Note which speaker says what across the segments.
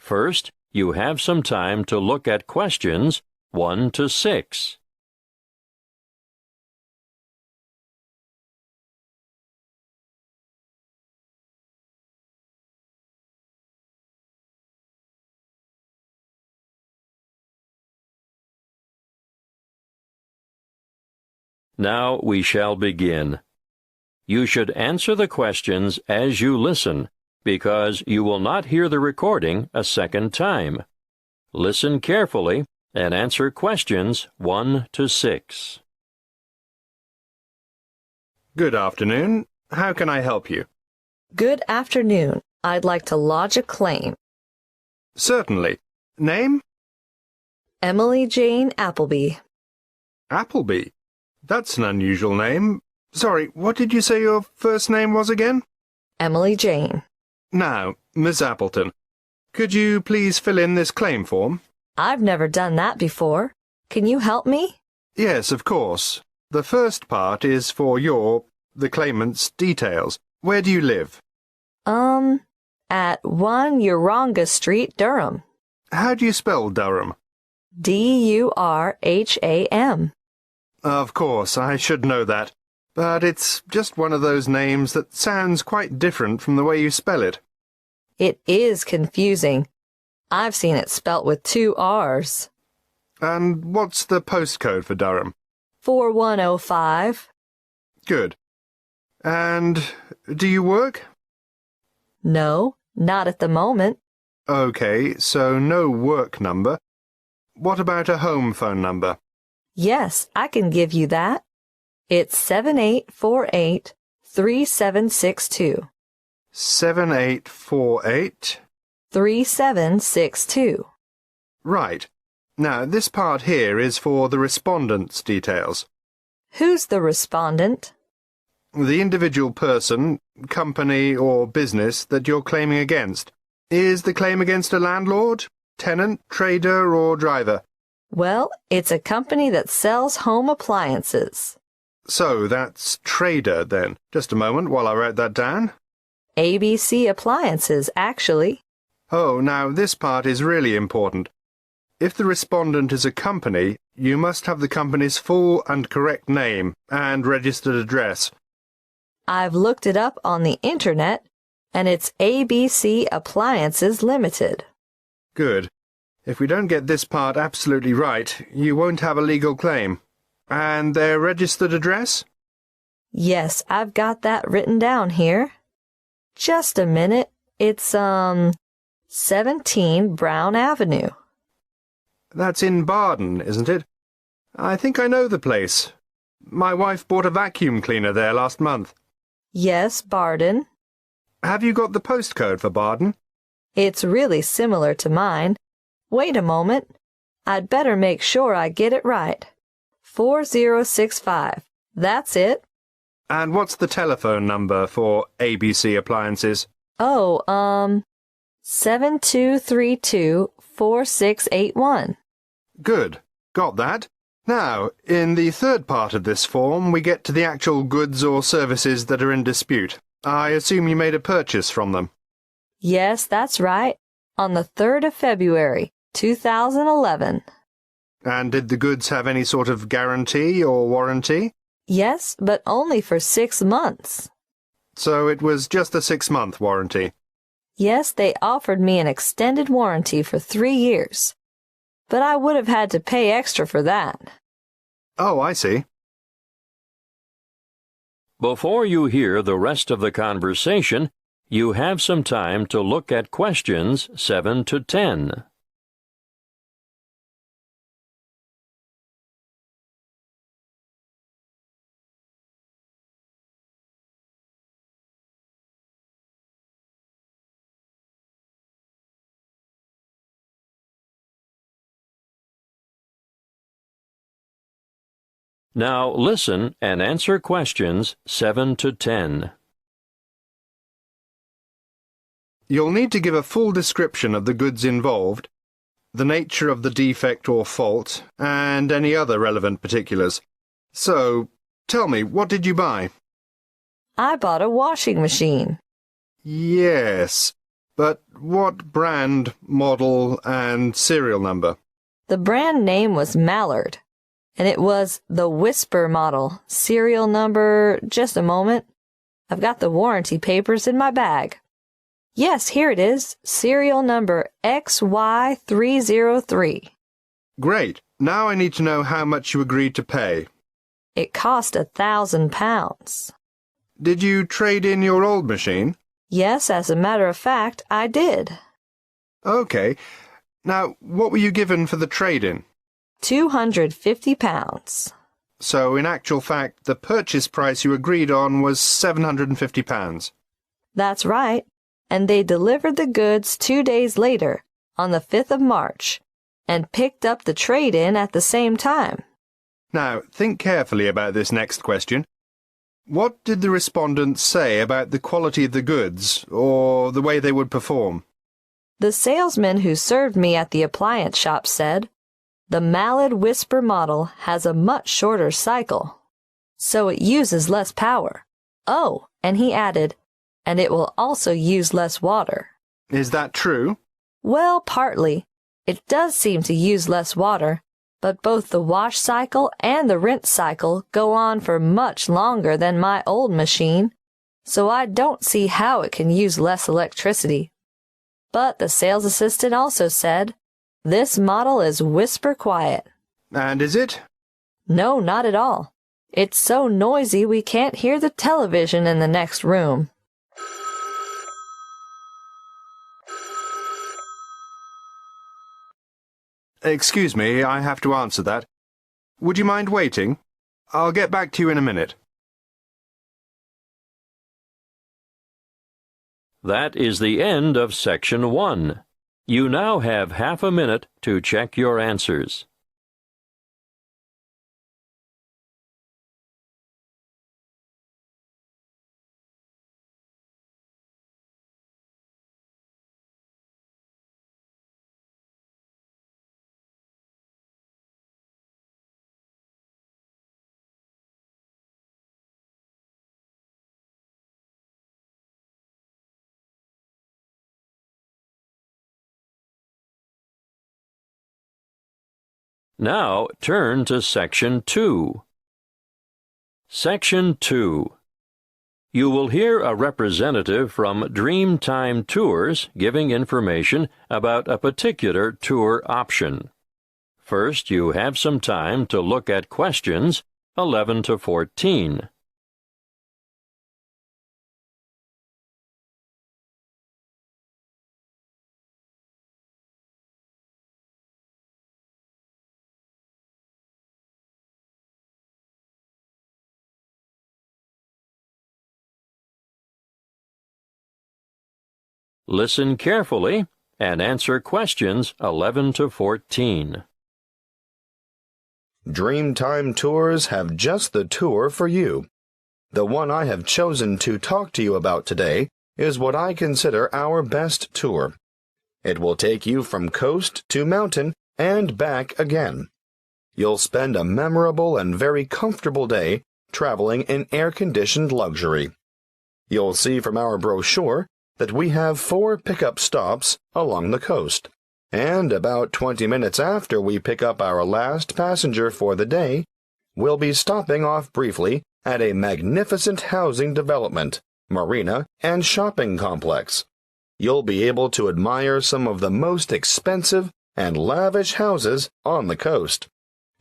Speaker 1: First, you have some time to look at questions 1 to 6. Now we shall begin. You should answer the questions as you listen, because you will not hear the recording a second time. Listen carefully and answer questions 1 to 6.
Speaker 2: Good afternoon. How can I help you?
Speaker 3: Good afternoon. I'd like to lodge a claim.
Speaker 2: Certainly. Name?
Speaker 3: Emily Jane Appleby.
Speaker 2: Appleby. That's an unusual name. Sorry, what did you say your first name was again?
Speaker 3: Emily Jane.
Speaker 2: Now, Miss Appleton, could you please fill in this claim form?
Speaker 3: I've never done that before. Can you help me?
Speaker 2: Yes, of course. The first part is for the claimant's details. Where do you live?
Speaker 3: At 1 Uranga Street, Durham.
Speaker 2: How do you spell Durham?
Speaker 3: Durham.
Speaker 2: Of course, I should know that. But it's just one of those names that sounds quite different from the way you spell it.
Speaker 3: It is confusing. I've seen it spelt with 2 R's.
Speaker 2: And what's the postcode for Durham?
Speaker 3: 4105.
Speaker 2: Good. And do you work?
Speaker 3: No, not at the moment.
Speaker 2: Okay, so no work number. What about a home phone number?
Speaker 3: Yes, I can give you that. It's 7848-3762.
Speaker 2: 7848?
Speaker 3: 3762.
Speaker 2: Right. Now, this part here is for the respondent's details.
Speaker 3: Who's the respondent?
Speaker 2: The individual person, company, or business that you're claiming against. Is the claim against a landlord, tenant, trader, or driver?
Speaker 3: Well, it's a company that sells home appliances.
Speaker 2: So that's trader, then. Just a moment while I write that down.
Speaker 3: ABC Appliances, actually.
Speaker 2: Oh, now this part is really important. If the respondent is a company, you must have the company's full and correct name and registered address.
Speaker 3: I've looked it up on the internet, and it's ABC Appliances Limited.
Speaker 2: Good. If we don't get this part absolutely right, you won't have a legal claim. And their registered address?
Speaker 3: Yes, I've got that written down here. Just a minute. It's, 17 Brown Avenue.
Speaker 2: That's in Barden, isn't it? I think I know the place. My wife bought a vacuum cleaner there last month.
Speaker 3: Yes, Barden.
Speaker 2: Have you got the postcode for Barden?
Speaker 3: It's really similar to mine. Wait a moment. I'd better make sure I get it right. 4065. That's it.
Speaker 2: And what's the telephone number for ABC Appliances?
Speaker 3: Oh, 7232-4681.
Speaker 2: Good. Got that. Now, in the third part of this form, we get to the actual goods or services that are in dispute. I assume you made a purchase from them.
Speaker 3: Yes, that's right. On the 3rd of February, 2011.
Speaker 2: And did the goods have any sort of guarantee or warranty?
Speaker 3: Yes, but only for 6 months.
Speaker 2: So it was just a 6-month warranty.
Speaker 3: Yes, they offered me an extended warranty for 3 years. But I would have had to pay extra for that.
Speaker 2: Oh, I see.
Speaker 1: Before you hear the rest of the conversation, you have some time to look at questions 7 to 10. Now listen and answer questions 7 to 10.
Speaker 2: You'll need to give a full description of the goods involved, the nature of the defect or fault, and any other relevant particulars. So, tell me, what did you buy?
Speaker 3: I bought a washing machine.
Speaker 2: Yes. But what brand, model, and serial number?
Speaker 3: The brand name was Mallard, and it was the Whisper model. Serial number, just a moment. I've got the warranty papers in my bag. Yes, here it is. Serial number XY303.
Speaker 2: Great. Now I need to know how much you agreed to pay.
Speaker 3: It cost £1,000.
Speaker 2: Did you trade in your old machine?
Speaker 3: Yes, as a matter of fact, I did.
Speaker 2: Okay. Now, what were you given for the trade-in?
Speaker 3: £250.
Speaker 2: So, in actual fact, the purchase price you agreed on was £750.
Speaker 3: That's right. And they delivered the goods 2 days later, on the 5th of March, and picked up the trade-in at the same time.
Speaker 2: Now, think carefully about this next question. What did the respondents say about the quality of the goods, or the way they would perform?
Speaker 3: The salesman who served me at the appliance shop said, "The Mallard Whisper model has a much shorter cycle, so it uses less power. Oh, and he added, and it will also use less water."
Speaker 2: Is that true?
Speaker 3: Well, partly. It does seem to use less water, but both the wash cycle and the rinse cycle go on for much longer than my old machine, so I don't see how it can use less electricity. But the sales assistant also said, "This model is whisper quiet."
Speaker 2: And is it?
Speaker 3: No, not at all. It's so noisy we can't hear the television in the next room.
Speaker 2: Excuse me, I have to answer that. Would you mind waiting? I'll get back to you in a minute.
Speaker 1: That is the end of Section 1. You now have half a minute to check your answers. Now turn to Section 2. Section 2. You will hear a representative from Dreamtime Tours giving information about a particular tour option. First, you have some time to look at questions 11 to 14. Listen carefully and answer questions 11 to 14.
Speaker 4: Dreamtime Tours have just the tour for you. The one I have chosen to talk to you about today is what I consider our best tour. It will take you from coast to mountain and back again. You'll spend a memorable and very comfortable day traveling in air-conditioned luxury. You'll see from our brochure that we have 4 pickup stops along the coast, and about 20 minutes after we pick up our last passenger for the day, we'll be stopping off briefly at a magnificent housing development, marina, and shopping complex. You'll be able to admire some of the most expensive and lavish houses on the coast.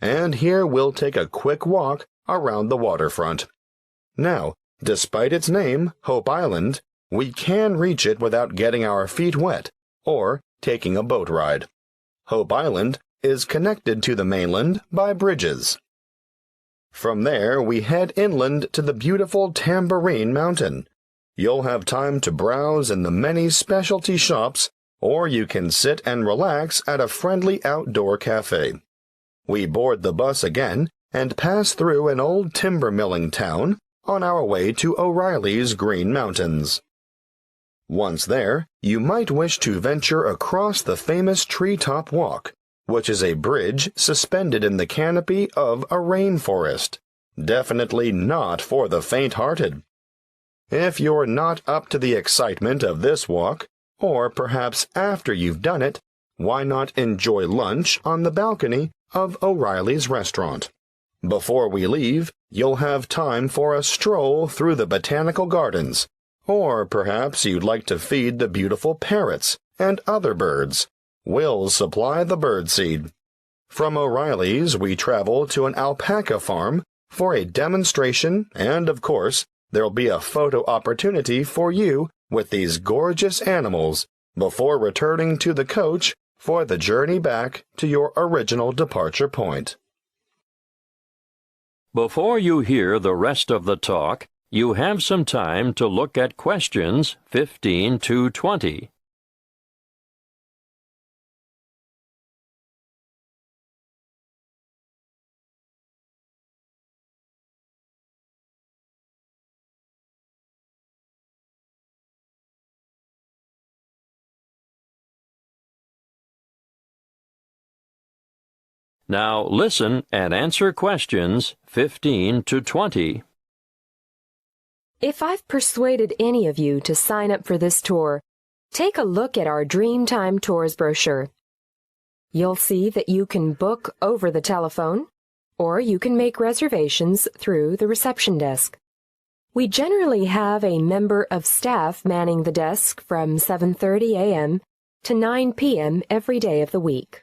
Speaker 4: And here we'll take a quick walk around the waterfront. Now, despite its name, Hope Island, we can reach it without getting our feet wet or taking a boat ride. Hope Island is connected to the mainland by bridges. From there, we head inland to the beautiful Tambourine Mountain. You'll have time to browse in the many specialty shops, or you can sit and relax at a friendly outdoor cafe. We board the bus again and pass through an old timber milling town on our way to O'Reilly's Green Mountains. Once there, you might wish to venture across the famous Treetop Walk, which is a bridge suspended in the canopy of a rainforest. Definitely not for the faint-hearted. If you're not up to the excitement of this walk, or perhaps after you've done it, why not enjoy lunch on the balcony of O'Reilly's restaurant? Before we leave, you'll have time for a stroll through the botanical gardens, or perhaps you'd like to feed the beautiful parrots and other birds. We'll supply the birdseed. From O'Reilly's, we travel to an alpaca farm for a demonstration, and of course, there'll be a photo opportunity for you with these gorgeous animals before returning to the coach for the journey back to your original departure point.
Speaker 1: Before you hear the rest of the talk, you have some time to look at questions 15 to 20. Now listen and answer questions 15 to 20.
Speaker 5: If I've persuaded any of you to sign up for this tour, take a look at our Dreamtime Tours brochure. You'll see that you can book over the telephone, or you can make reservations through the reception desk. We generally have a member of staff manning the desk from 7:30 a.m. to 9 p.m. every day of the week.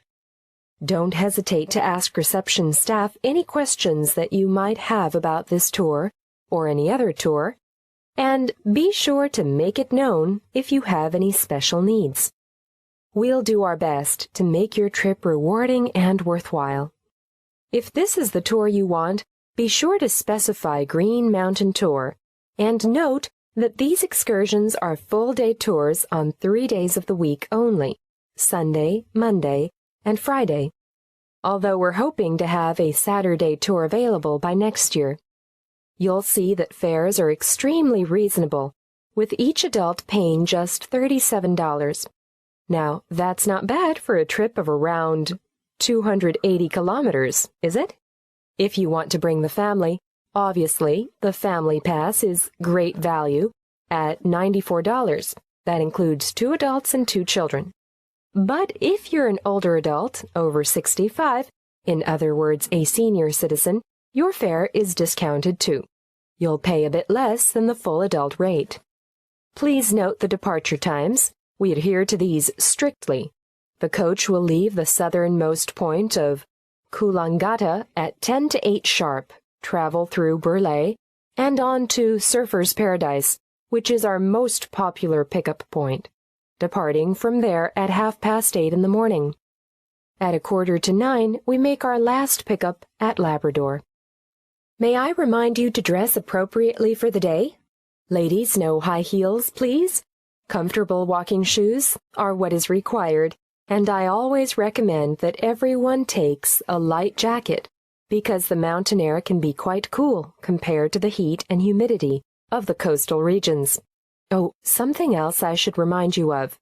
Speaker 5: Don't hesitate to ask reception staff any questions that you might have about this tour or any other tour, and be sure to make it known if you have any special needs. We'll do our best to make your trip rewarding and worthwhile. If this is the tour you want, be sure to specify Green Mountain Tour, and note that these excursions are full-day tours on 3 days of the week only, Sunday, Monday, and Friday, although we're hoping to have a Saturday tour available by next year. You'll see that fares are extremely reasonable, with each adult paying just $37. Now, that's not bad for a trip of around 280 kilometers, is it? If you want to bring the family, obviously, the Family Pass is great value at $94. That includes 2 adults and 2 children. But if you're an older adult, over 65, in other words, a senior citizen, your fare is discounted too. You'll pay a bit less than the full adult rate. Please note the departure times. We adhere to these strictly. The coach will leave the southernmost point of Coolangatta at 10 to 8 sharp, travel through Burleigh, and on to Surfer's Paradise, which is our most popular pickup point, departing from there at 8:30 in the morning. At 8:45, we make our last pickup at Labrador. May I remind you to dress appropriately for the day? Ladies, no high heels, please. Comfortable walking shoes are what is required, and I always recommend that everyone takes a light jacket because the mountain air can be quite cool compared to the heat and humidity of the coastal regions. Oh, something else I should remind you of.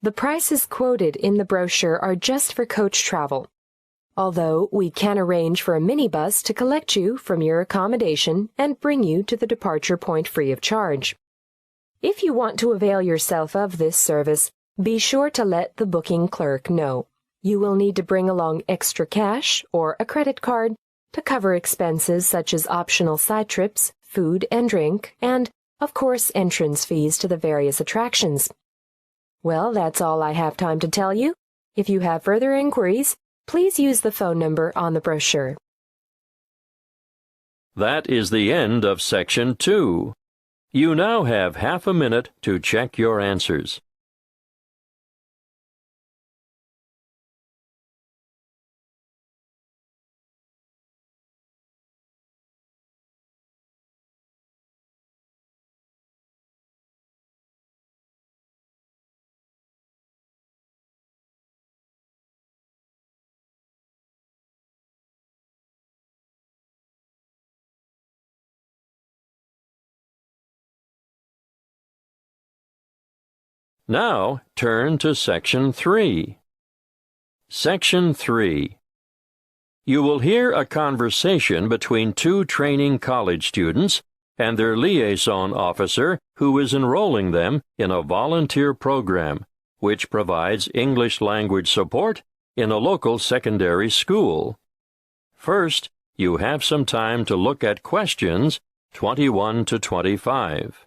Speaker 5: The prices quoted in the brochure are just for coach travel, although we can arrange for a minibus to collect you from your accommodation and bring you to the departure point free of charge. If you want to avail yourself of this service, be sure to let the booking clerk know. You will need to bring along extra cash or a credit card to cover expenses such as optional side trips, food and drink, and, of course, entrance fees to the various attractions. Well, that's all I have time to tell you. If you have further inquiries, please use the phone number on the brochure.
Speaker 1: That is the end of Section 2. You now have half a minute to check your answers. Now turn to Section 3. Section 3. You will hear a conversation between 2 training college students and their liaison officer who is enrolling them in a volunteer program which provides English language support in a local secondary school. First, you have some time to look at questions 21 to 25.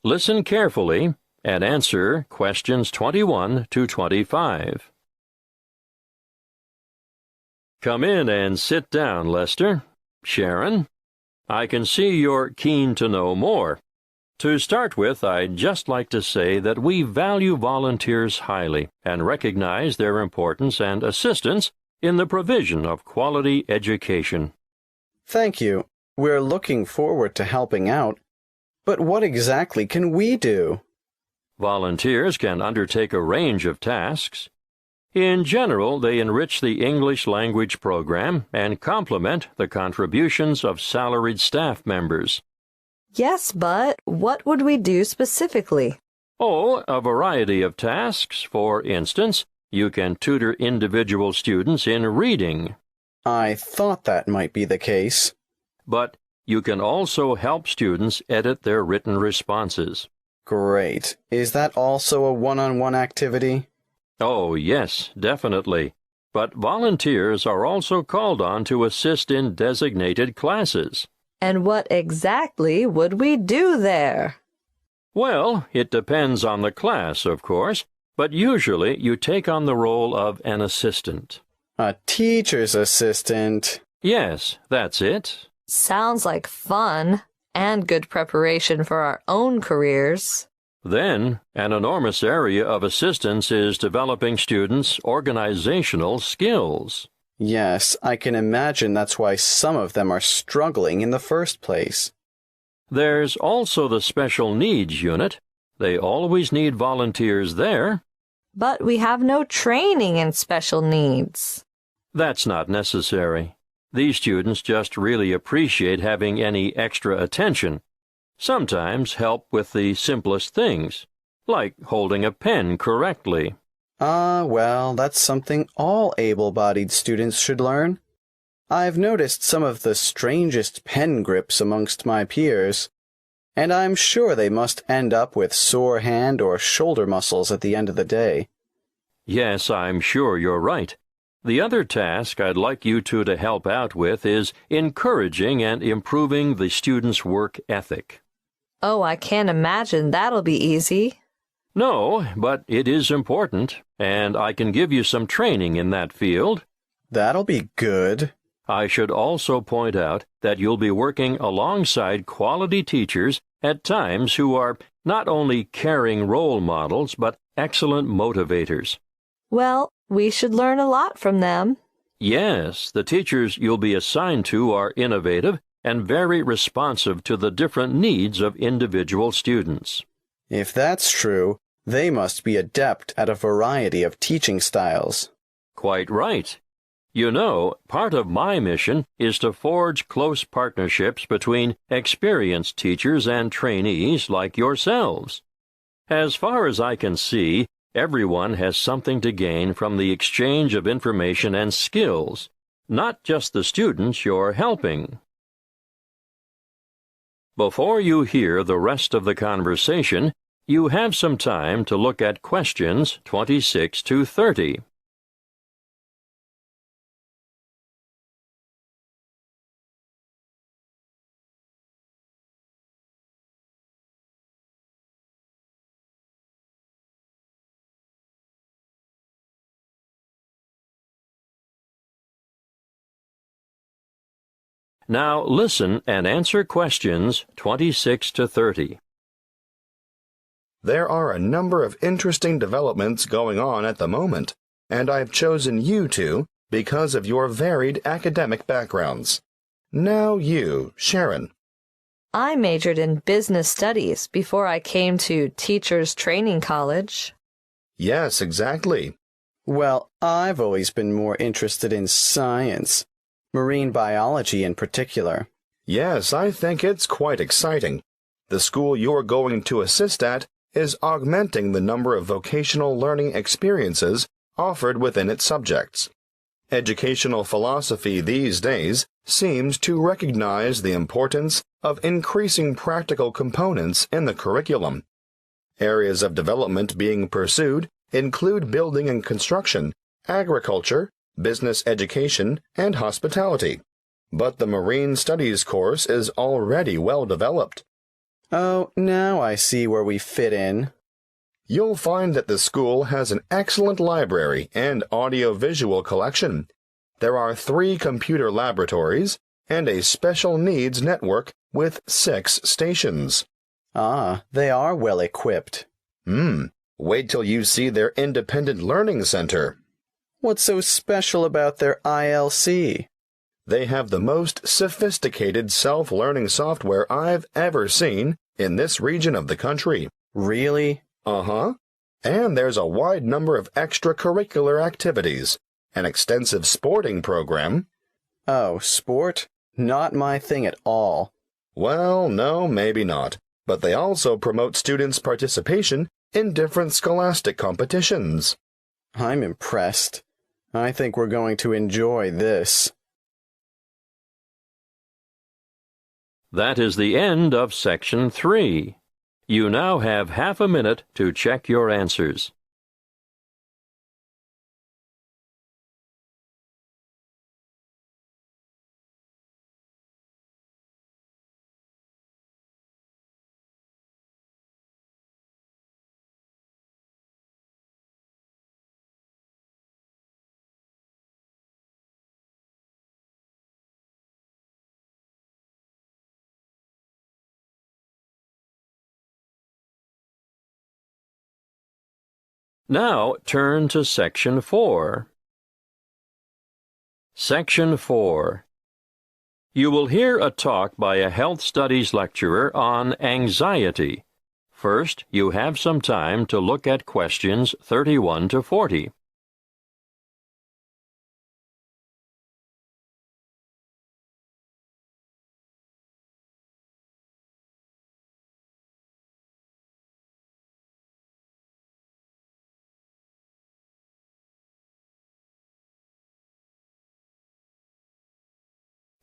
Speaker 1: Listen carefully and answer questions 21 to 25. Come in and sit down, Lester. Sharon, I can see you're keen to know more. To start with, I'd just like to say that we value volunteers highly and recognize their importance and assistance in the provision of quality education.
Speaker 6: Thank you. We're looking forward to helping out. But what exactly can we do?
Speaker 1: Volunteers can undertake a range of tasks. In general, they enrich the English language program and complement the contributions of salaried staff members.
Speaker 3: Yes, but what would we do specifically?
Speaker 1: Oh, a variety of tasks. For instance, you can tutor individual students in reading.
Speaker 6: I thought that might be the case.
Speaker 1: But you can also help students edit their written responses.
Speaker 6: Great. Is that also a one-on-one activity?
Speaker 1: Oh, yes, definitely. But volunteers are also called on to assist in designated classes.
Speaker 3: And what exactly would we do there?
Speaker 1: Well, it depends on the class, of course, but usually you take on the role of an assistant.
Speaker 6: A teacher's assistant.
Speaker 1: Yes, that's it.
Speaker 3: Sounds like fun and good preparation for our own careers.
Speaker 1: Then, an enormous area of assistance is developing students' organizational skills.
Speaker 6: Yes, I can imagine that's why some of them are struggling in the first place.
Speaker 1: There's also the special needs unit. They always need volunteers there.
Speaker 3: But we have no training in special needs.
Speaker 1: That's not necessary. These students just really appreciate having any extra attention. Sometimes help with the simplest things, like holding a pen correctly.
Speaker 6: Well, that's something all able-bodied students should learn. I've noticed some of the strangest pen grips amongst my peers, and I'm sure they must end up with sore hand or shoulder muscles at the end of the day.
Speaker 1: Yes, I'm sure you're right. The other task I'd like you two to help out with is encouraging and improving the students' work ethic.
Speaker 3: Oh, I can't imagine that'll be easy.
Speaker 1: No, but it is important, and I can give you some training in that field.
Speaker 6: That'll be good.
Speaker 1: I should also point out that you'll be working alongside quality teachers at times who are not only caring role models, but excellent motivators.
Speaker 3: Well, we should learn a lot from them.
Speaker 1: Yes, the teachers you'll be assigned to are innovative and very responsive to the different needs of individual students.
Speaker 6: If that's true, they must be adept at a variety of teaching styles.
Speaker 1: Quite right. You know, part of my mission is to forge close partnerships between experienced teachers and trainees like yourselves. As far as I can see, everyone has something to gain from the exchange of information and skills, not just the students you're helping. Before you hear the rest of the conversation, you have some time to look at questions 26 to 30. Now listen and answer questions 26 to 30.
Speaker 4: There are a number of interesting developments going on at the moment, and I've chosen you two because of your varied academic backgrounds. Now you, Sharon.
Speaker 3: I majored in business studies before I came to Teachers Training College.
Speaker 4: Yes, exactly.
Speaker 6: Well, I've always been more interested in science. Marine biology in particular.
Speaker 4: Yes, I think it's quite exciting. The school you're going to assist at is augmenting the number of vocational learning experiences offered within its subjects. Educational philosophy these days seems to recognize the importance of increasing practical components in the curriculum. Areas of development being pursued include building and construction, agriculture, business education, and hospitality. But the Marine Studies course is already well developed.
Speaker 6: Oh, now I see where we fit in.
Speaker 4: You'll find that the school has an excellent library and audio-visual collection. There are 3 computer laboratories and a special needs network with 6 stations.
Speaker 6: Ah, they are well equipped.
Speaker 4: Wait till you see their independent learning center.
Speaker 6: What's so special about their ILC?
Speaker 4: They have the most sophisticated self-learning software I've ever seen in this region of the country.
Speaker 6: Really?
Speaker 4: Uh-huh. And there's a wide number of extracurricular activities, an extensive sporting program.
Speaker 6: Oh, sport? Not my thing at all.
Speaker 4: Well, no, maybe not. But they also promote students' participation in different scholastic competitions.
Speaker 6: I'm impressed. I think we're going to enjoy this.
Speaker 1: That is the end of Section 3. You now have half a minute to check your answers. Now turn to Section 4. Section 4. You will hear a talk by a health studies lecturer on anxiety. First, you have some time to look at questions 31 to 40.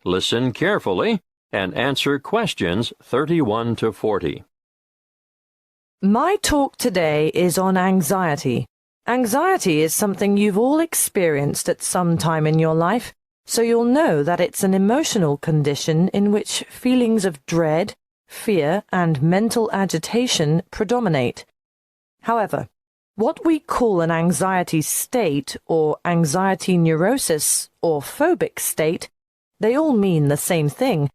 Speaker 1: Listen carefully and answer questions 31 to 40.
Speaker 7: My talk today is on anxiety. Anxiety is something you've all experienced at some time in your life, so you'll know that it's an emotional condition in which feelings of dread, fear, and mental agitation predominate. However, what we call an anxiety state or anxiety neurosis or phobic state, they all mean the same thing,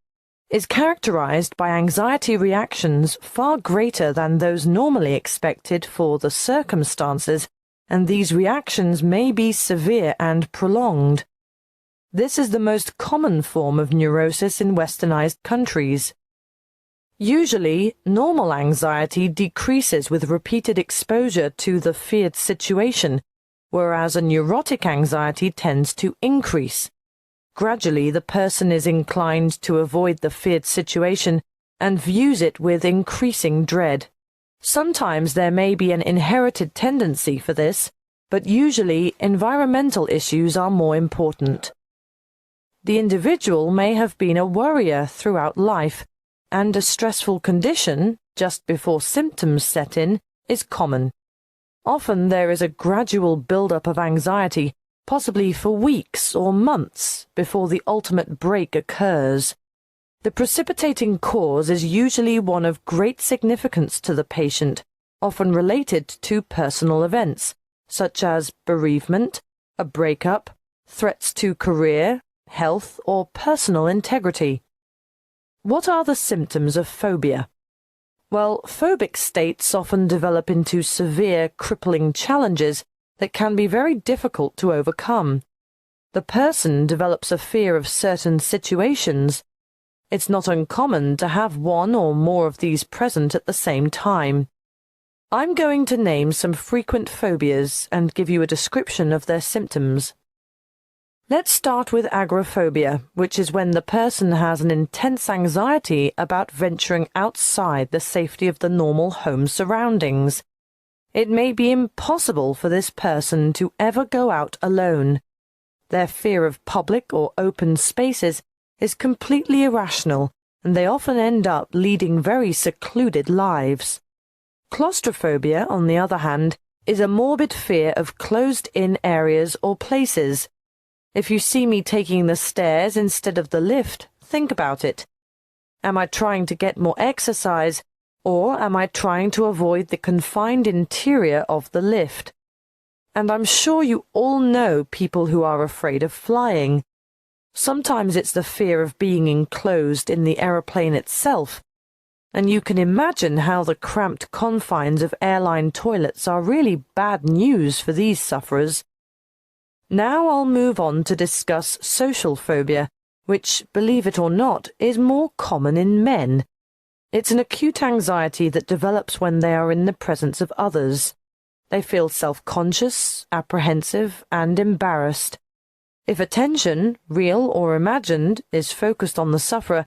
Speaker 7: is characterized by anxiety reactions far greater than those normally expected for the circumstances, and these reactions may be severe and prolonged. This is the most common form of neurosis in westernized countries. Usually, normal anxiety decreases with repeated exposure to the feared situation, whereas a neurotic anxiety tends to increase. Gradually, the person is inclined to avoid the feared situation and views it with increasing dread. Sometimes there may be an inherited tendency for this, but usually environmental issues are more important. The individual may have been a worrier throughout life, and a stressful condition, just before symptoms set in, is common. Often there is a gradual build-up of anxiety, possibly for weeks or months before the ultimate break occurs. The precipitating cause is usually one of great significance to the patient, often related to personal events, such as bereavement, a breakup, threats to career, health, or personal integrity. What are the symptoms of phobia? Well, phobic states often develop into severe, crippling challenges that can be very difficult to overcome. The person develops a fear of certain situations. It's not uncommon to have one or more of these present at the same time. I'm going to name some frequent phobias and give you a description of their symptoms. Let's start with agoraphobia, which is when the person has an intense anxiety about venturing outside the safety of the normal home surroundings. It may be impossible for this person to ever go out alone. Their fear of public or open spaces is completely irrational, and they often end up leading very secluded lives. Claustrophobia, on the other hand, is a morbid fear of closed-in areas or places. If you see me taking the stairs instead of the lift, think about it. Am I trying to get more exercise, or am I trying to avoid the confined interior of the lift? And I'm sure you all know people who are afraid of flying. Sometimes it's the fear of being enclosed in the aeroplane itself, and you can imagine how the cramped confines of airline toilets are really bad news for these sufferers. Now I'll move on to discuss social phobia, which, believe it or not, is more common in men. It's an acute anxiety that develops when they are in the presence of others. They feel self-conscious, apprehensive, and embarrassed. If attention, real or imagined, is focused on the sufferer,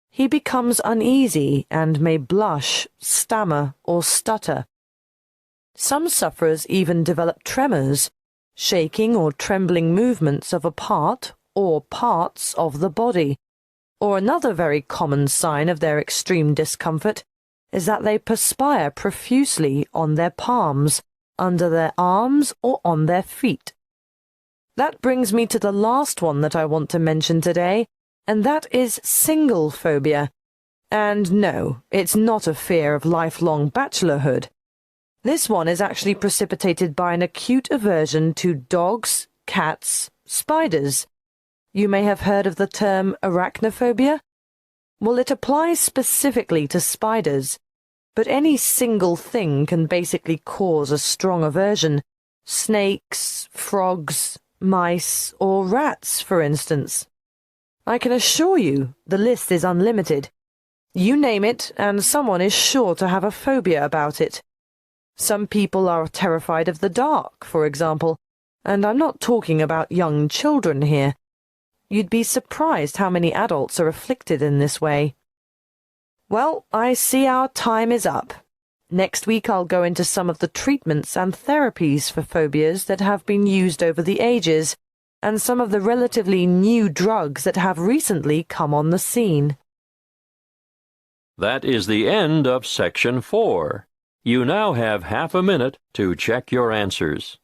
Speaker 7: he becomes uneasy and may blush, stammer, or stutter. Some sufferers even develop tremors, shaking or trembling movements of a part or parts of the body. Or another very common sign of their extreme discomfort is that they perspire profusely on their palms, under their arms, or on their feet. That brings me to the last one that I want to mention today, and that is single phobia. And no, it's not a fear of lifelong bachelorhood. This one is actually precipitated by an acute aversion to dogs, cats, spiders. You may have heard of the term arachnophobia. Well, it applies specifically to spiders, but any single thing can basically cause a strong aversion. Snakes, frogs, mice, or rats, for instance. I can assure you the list is unlimited. You name it, and someone is sure to have a phobia about it. Some people are terrified of the dark, for example, and I'm not talking about young children here. You'd be surprised how many adults are afflicted in this way. Well, I see our time is up. Next week I'll go into some of the treatments and therapies for phobias that have been used over the ages, and some of the relatively new drugs that have recently come on the scene.
Speaker 1: That is the end of Section 4. You now have half a minute to check your answers.